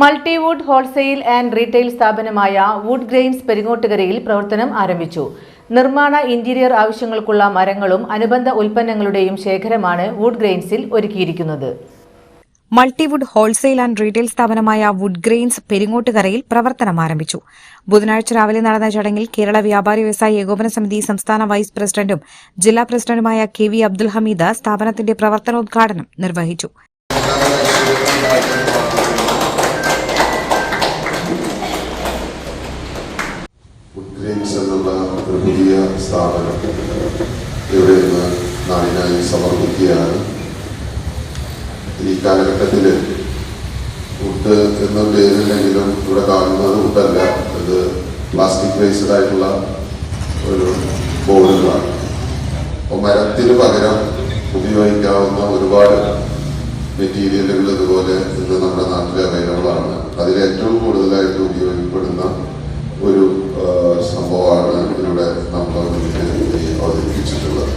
Multiwood wholesale and retail സ്ഥാപനമായ would grains പെരിങ്ങോട്ടുകരയിൽ പ്രവർത്തനം ആരംഭിച്ചു. നിർമ്മാണ ഇന്റീരിയർ ആവശ്യങ്ങൾക്കുള്ള മരങ്ങളും അനുബന്ധ ഉൽപ്പന്നങ്ങളുടെയും ശേഖരമാണ് വുഡ് ഗ്രെയിൻസിൽ ഒരുക്കിയിരിക്കുന്നത്. മൾട്ടിവുഡ് ഹോൾസെയിൽ ആൻഡ് റീറ്റെയിൽ സ്ഥാപനമായ വുഡ് ഗ്രെയിൻസ് പെരിങ്ങോട്ടുകരയിൽ പ്രവർത്തനം ആരംഭിച്ചു. ബുധനാഴ്ച രാവിലെ നടന്ന ചടങ്ങിൽ കേരള വ്യാപാരി വ്യവസായി ഏകോപന സമിതി സംസ്ഥാന വൈസ് പ്രസിഡന്റും ജില്ലാ പ്രസിഡന്റുമായ കെ.വി. അബ്ദുൽ ഹമീദ് സ്ഥാപനത്തിന്റെ പ്രവർത്തനോദ്ഘാടനം നിർവഹിച്ചു. ഒരു പുതിയ സ്ഥാപനം ഇവിടെ നിന്ന് നാടിനായി സമർപ്പിക്കുകയാണ്. ഈ കാലഘട്ടത്തിൽ വുഡ് എന്ന പേരില്ലെങ്കിലും ഇവിടെ കാണുന്നത് വുഡല്ല, ഇത് പ്ലാസ്റ്റിക് ബേസ്ഡ് ആയിട്ടുള്ള ഒരു ബോർഡുകളാണ്. അപ്പോൾ മരത്തിന് പകരം ഉപയോഗിക്കാവുന്ന ഒരുപാട് മെറ്റീരിയലുകൾ ഇതുപോലെ ഇന്ന് നമ്മുടെ നാട്ടിൽ അവൈലബിൾ ആണ്. അതിൽ ഏറ്റവും കൂടുതലായിട്ട് ഉപയോഗിക്കപ്പെടുന്ന ഒരു സംഭവമാണ് ഇവിടെ നമ്മൾ അവതരിപ്പിച്ചിട്ടുള്ളത്.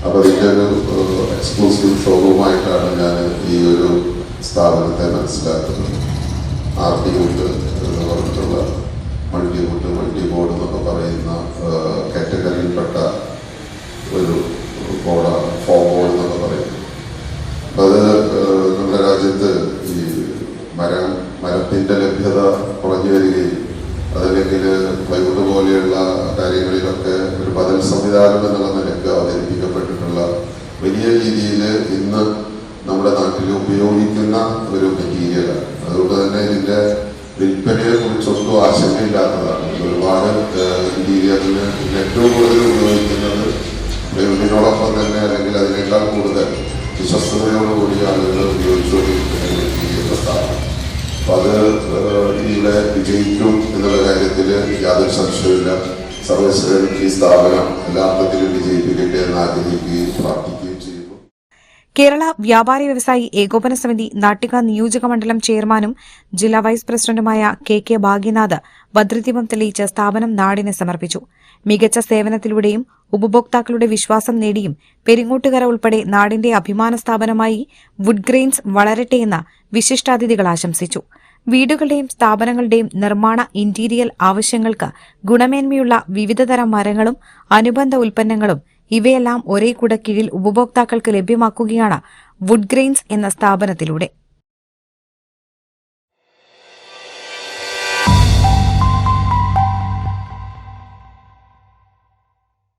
അപ്പോൾ അതിൻ്റെ ഒരു എക്സ്ക്ലൂസീവ് ഷോറൂമായിട്ടാണ് ഞാൻ ഈ ഒരു സ്ഥാപനത്തെ മനസ്സിലാക്കുന്നത്. ആർടി വുഡ് എന്ന് പറഞ്ഞിട്ടുള്ള മൾട്ടിവുഡ്, മൾട്ടിബോർഡ് എന്നൊക്കെ പറയുന്ന കാറ്റഗറിയിൽപ്പെട്ട ഒരു ബോർഡാണ്, ഫോം ബോർഡ് എന്നൊക്കെ പറയുന്നത്. അപ്പം അത് നമ്മുടെ രാജ്യത്ത് ഈ മരത്തിൻ്റെ ലഭ്യത കുറഞ്ഞു വരികയും അതല്ലെങ്കിൽ പ്ലൈവുഡ് പോലെയുള്ള കാര്യങ്ങളിലൊക്കെ ഒരു ബദൽ സംവിധാനം എന്നുള്ള നിലക്ക് അവതരിപ്പിക്കപ്പെട്ടിട്ടുള്ള വലിയ രീതിയിൽ ഇന്ന് നമ്മുടെ നാട്ടിൽ ഉപയോഗിക്കുന്ന ഒരു മെറ്റീരിയലാണ്. അതുകൊണ്ട് തന്നെ ഇതിൻ്റെ വിൽപ്പനയെ കുറിച്ചൊന്നും ആശങ്കയില്ലാത്തതാണ്. ഒരുപാട് ഇന്റീരിയറിന് ഏറ്റവും കൂടുതൽ ഉപയോഗിക്കുന്നത് പ്ലൈവുഡിനോടൊപ്പം തന്നെ അല്ലെങ്കിൽ അതിനേക്കാൾ കൂടുതൽ വിശ്വസ്തതയോടുകൂടി ആളുകൾ ഉപയോഗിച്ചുകൊണ്ടിരിക്കുന്ന മെറ്റീരിയൽ സ്ഥാപനം. അപ്പോൾ അത് ഇവിടെ വിജയിക്കും എന്നുള്ള കാര്യത്തിൽ യാതൊരു സംശയമില്ല. സർവീസ് ഈ സ്ഥാപനം എല്ലാ അർത്ഥത്തിലും വിജയിപ്പിക്കട്ടെ എന്ന് ആഗ്രഹിക്കുകയും പ്രാർത്ഥിക്കുകയും ചെയ്യുന്നു. കേരള വ്യാപാരി വ്യവസായി ഏകോപന സമിതി നാട്ടിക നിയോജക മണ്ഡലം ചെയർമാനും ജില്ലാ വൈസ് പ്രസിഡന്റുമായ കെ.കെ. ഭാഗ്യനാഥ് ഭദ്രദീപം തെളിയിച്ച് സ്ഥാപനം നാടിന് സമർപ്പിച്ചു. മികച്ച സേവനത്തിലൂടെയും ഉപഭോക്താക്കളുടെ വിശ്വാസം നേടിയും പെരിങ്ങോട്ടുകര ഉൾപ്പെടെ നാടിന്റെ അഭിമാന സ്ഥാപനമായി വുഡ് ഗ്രെയിൻസ് വളരട്ടെയെന്ന് വിശിഷ്ടാതിഥികൾ ആശംസിച്ചു. വീടുകളുടെയും സ്ഥാപനങ്ങളുടെയും നിർമ്മാണ ഇന്റീരിയർ ആവശ്യങ്ങൾക്ക് ഗുണമേന്മയുള്ള വിവിധതരം മരങ്ങളും അനുബന്ധ ഉൽപ്പന്നങ്ങളും ഇവയെല്ലാം ഒരേ കുടക്കീഴിൽ ഉപഭോക്താക്കൾക്ക് ലഭ്യമാക്കുകയാണ് വുഡ് ഗ്രെയിൻസ് എന്ന സ്ഥാപനത്തിലൂടെ.